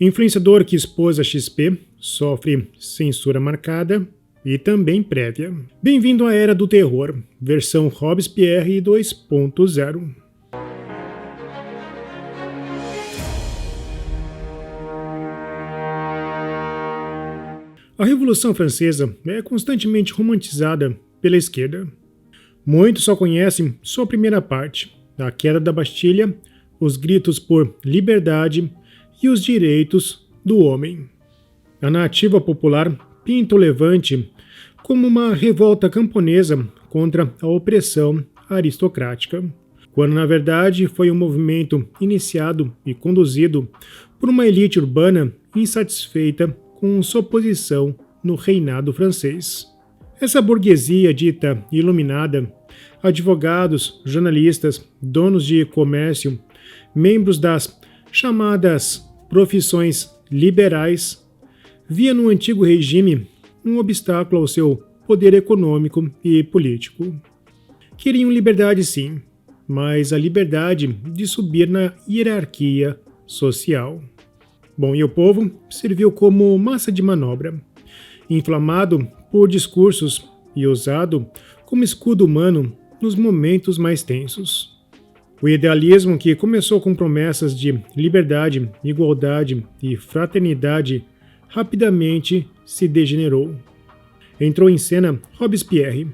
Influenciador que expôs a XP sofre censura marcada e também prévia. Bem-vindo à Era do Terror, versão Robespierre 2.0. A Revolução Francesa é constantemente romantizada pela esquerda. Muitos só conhecem sua primeira parte, a queda da Bastilha, os gritos por liberdade e os direitos do homem. A narrativa popular pinta o Levante como uma revolta camponesa contra a opressão aristocrática, quando na verdade foi um movimento iniciado e conduzido por uma elite urbana insatisfeita com sua posição no reinado francês. Essa burguesia dita iluminada, advogados, jornalistas, donos de comércio, membros das chamadas profissões liberais, via no antigo regime um obstáculo ao seu poder econômico e político. Queriam liberdade sim, mas a liberdade de subir na hierarquia social. Bom, e o povo serviu como massa de manobra, inflamado por discursos e usado como escudo humano nos momentos mais tensos. O idealismo, que começou com promessas de liberdade, igualdade e fraternidade, rapidamente se degenerou. Entrou em cena Robespierre,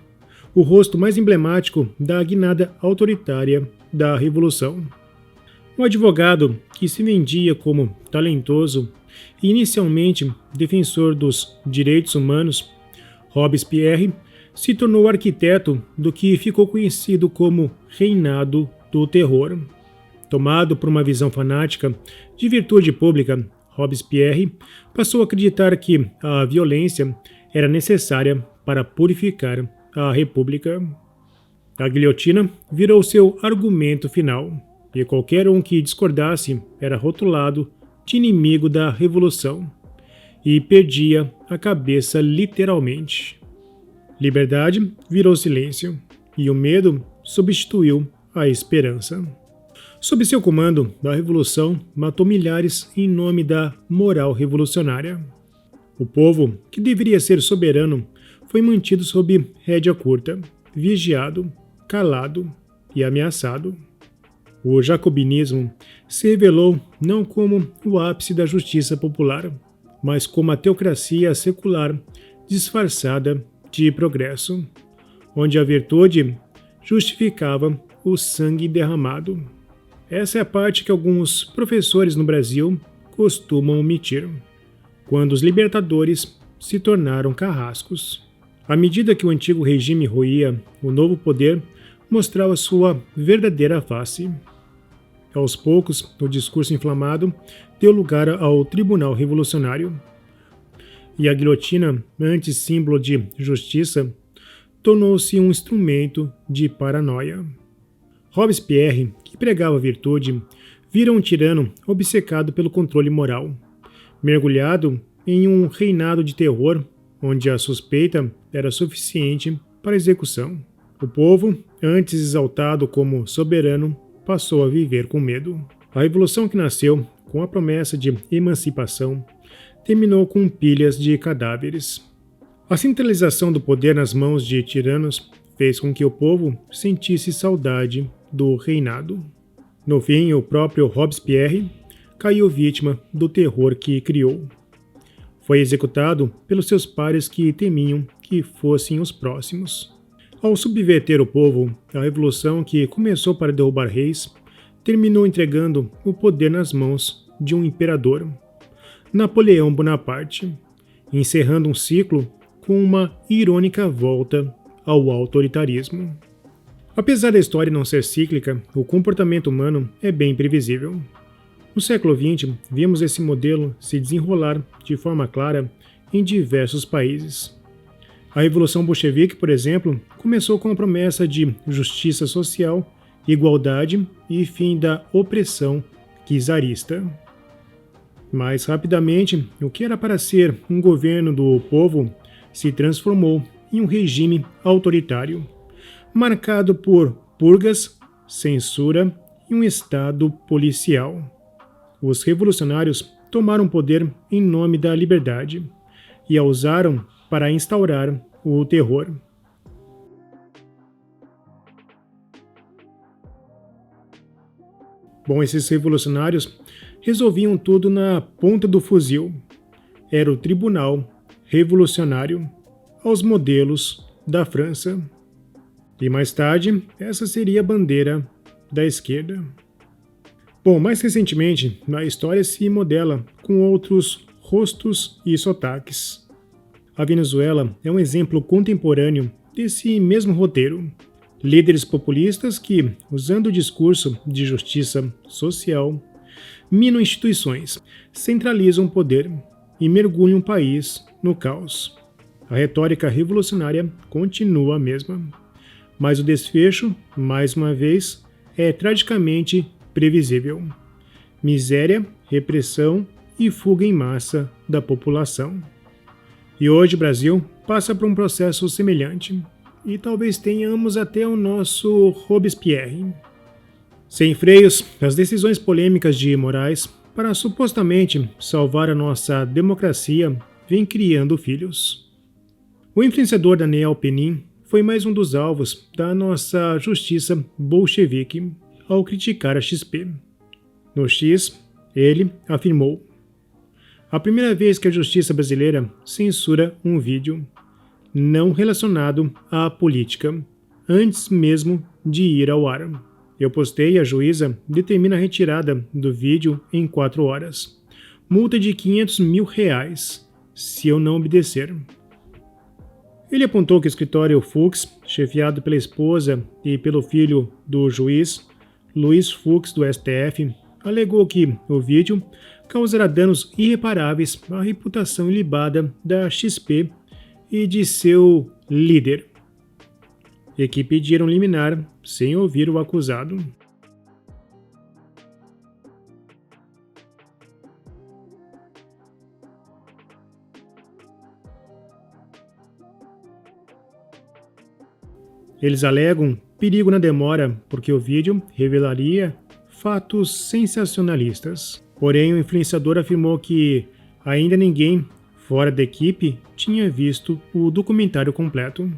o rosto mais emblemático da guinada autoritária da Revolução. Um advogado que se vendia como talentoso e inicialmente defensor dos direitos humanos, Robespierre se tornou arquiteto do que ficou conhecido como Reinado do Terror. Tomado por uma visão fanática de virtude pública, Robespierre passou a acreditar que a violência era necessária para purificar a República. A guilhotina virou seu argumento final, e qualquer um que discordasse era rotulado de inimigo da Revolução e perdia a cabeça literalmente. Liberdade virou silêncio, e o medo substituiu a esperança. Sob seu comando, a Revolução matou milhares em nome da moral revolucionária. O povo, que deveria ser soberano, foi mantido sob rédea curta, vigiado, calado e ameaçado. O jacobinismo se revelou não como o ápice da justiça popular, mas como a teocracia secular disfarçada de progresso, onde a virtude justificava o sangue derramado. Essa é a parte que alguns professores no Brasil costumam omitir, quando os libertadores se tornaram carrascos. À medida que o antigo regime ruía, o novo poder mostrava sua verdadeira face. Aos poucos, o discurso inflamado deu lugar ao Tribunal Revolucionário, e a guilhotina, antes símbolo de justiça, tornou-se um instrumento de paranoia. Robespierre, que pregava a virtude, vira um tirano obcecado pelo controle moral, mergulhado em um reinado de terror onde a suspeita era suficiente para a execução. O povo, antes exaltado como soberano, passou a viver com medo. A revolução, que nasceu com a promessa de emancipação, terminou com pilhas de cadáveres. A centralização do poder nas mãos de tiranos fez com que o povo sentisse saudade do reinado. No fim, o próprio Robespierre caiu vítima do terror que criou. Foi executado pelos seus pares que temiam que fossem os próximos. Ao subverter o povo, a revolução, que começou para derrubar reis, terminou entregando o poder nas mãos de um imperador, Napoleão Bonaparte, encerrando um ciclo com uma irônica volta ao autoritarismo. Apesar da história não ser cíclica, o comportamento humano é bem previsível. No século XX, vimos esse modelo se desenrolar de forma clara em diversos países. A Revolução Bolchevique, por exemplo, começou com a promessa de justiça social, igualdade e fim da opressão czarista. Mas rapidamente, o que era para ser um governo do povo se transformou em um regime autoritário, marcado por purgas, censura e um estado policial. Os revolucionários tomaram o poder em nome da liberdade e a usaram para instaurar o terror. Bom, esses revolucionários resolviam tudo na ponta do fuzil. Era o Tribunal Revolucionário, aos modelos da França. E mais tarde, essa seria a bandeira da esquerda. Bom, mais recentemente, a história se modela com outros rostos e sotaques. A Venezuela é um exemplo contemporâneo desse mesmo roteiro. Líderes populistas que, usando o discurso de justiça social, minam instituições, centralizam o poder e mergulham o país no caos. A retórica revolucionária continua a mesma, mas o desfecho, mais uma vez, é tragicamente previsível. Miséria, repressão e fuga em massa da população. E hoje o Brasil passa por um processo semelhante, e talvez tenhamos até o nosso Robespierre. Sem freios, as decisões polêmicas de Moraes para supostamente salvar a nossa democracia vêm criando filhos. O influenciador Daniel Penin foi mais um dos alvos da nossa justiça bolchevique ao criticar a XP. No X, ele afirmou: a primeira vez que a justiça brasileira censura um vídeo não relacionado à política, antes mesmo de ir ao ar. Eu postei e a juíza determina a retirada do vídeo em 4 horas. Multa de R$500 mil se eu não obedecer. Ele apontou que o escritório Fux, chefiado pela esposa e pelo filho do juiz, Luiz Fux, do STF, alegou que o vídeo causará danos irreparáveis à reputação ilibada da XP e de seu líder, e que pediram liminar sem ouvir o acusado. Eles alegam perigo na demora porque o vídeo revelaria fatos sensacionalistas. Porém, o influenciador afirmou que ainda ninguém fora da equipe tinha visto o documentário completo.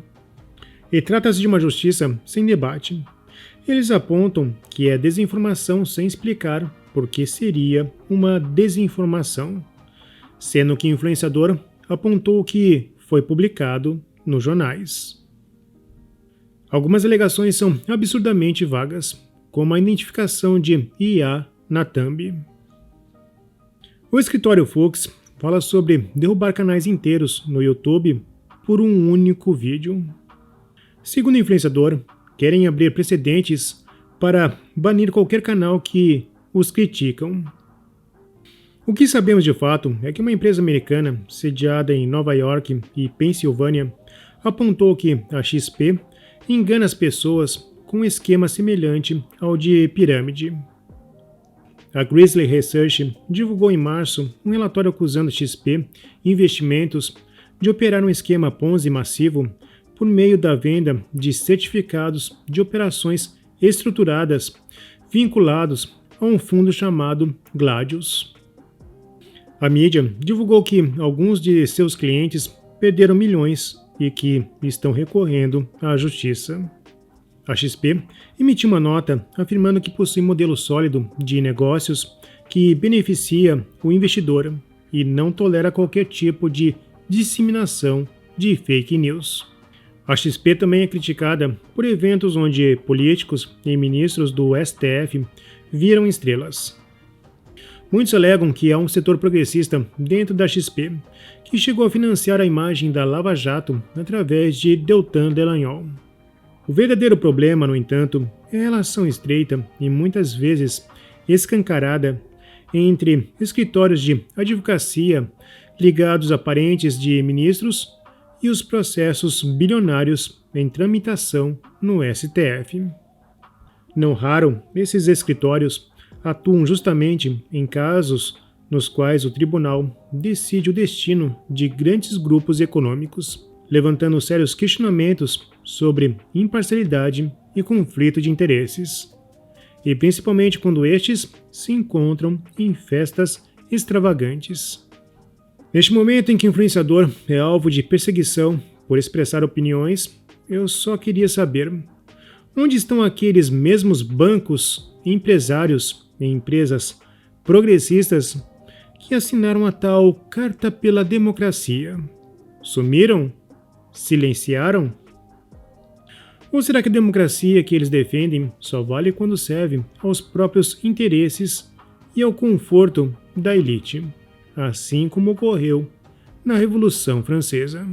E trata-se de uma justiça sem debate. Eles apontam que é desinformação sem explicar por que seria uma desinformação, sendo que o influenciador apontou que foi publicado nos jornais. Algumas alegações são absurdamente vagas, como a identificação de IA na thumb. O escritório Fux fala sobre derrubar canais inteiros no YouTube por um único vídeo. Segundo o influenciador, querem abrir precedentes para banir qualquer canal que os criticam. O que sabemos de fato é que uma empresa americana, sediada em Nova York e Pensilvânia, apontou que a XP engana as pessoas com um esquema semelhante ao de pirâmide. A Grizzly Research divulgou em março um relatório acusando a XP Investimentos de operar um esquema Ponzi massivo por meio da venda de certificados de operações estruturadas vinculados a um fundo chamado Gladius. A mídia divulgou que alguns de seus clientes perderam milhões e que estão recorrendo à justiça. A XP emitiu uma nota afirmando que possui um modelo sólido de negócios que beneficia o investidor e não tolera qualquer tipo de disseminação de fake news. A XP também é criticada por eventos onde políticos e ministros do STF viram estrelas. Muitos alegam que há um setor progressista dentro da XP que chegou a financiar a imagem da Lava Jato através de Deltan Dallagnol. O verdadeiro problema, no entanto, é a relação estreita e muitas vezes escancarada entre escritórios de advocacia ligados a parentes de ministros e os processos bilionários em tramitação no STF. Não raro, esses escritórios atuam justamente em casos nos quais o tribunal decide o destino de grandes grupos econômicos, levantando sérios questionamentos sobre imparcialidade e conflito de interesses, e principalmente quando estes se encontram em festas extravagantes. Neste momento em que o influenciador é alvo de perseguição por expressar opiniões, eu só queria saber onde estão aqueles mesmos bancos e empresários e empresas progressistas que assinaram a tal Carta pela Democracia. Sumiram? Silenciaram? Ou será que a democracia que eles defendem só vale quando serve aos próprios interesses e ao conforto da elite, assim como ocorreu na Revolução Francesa?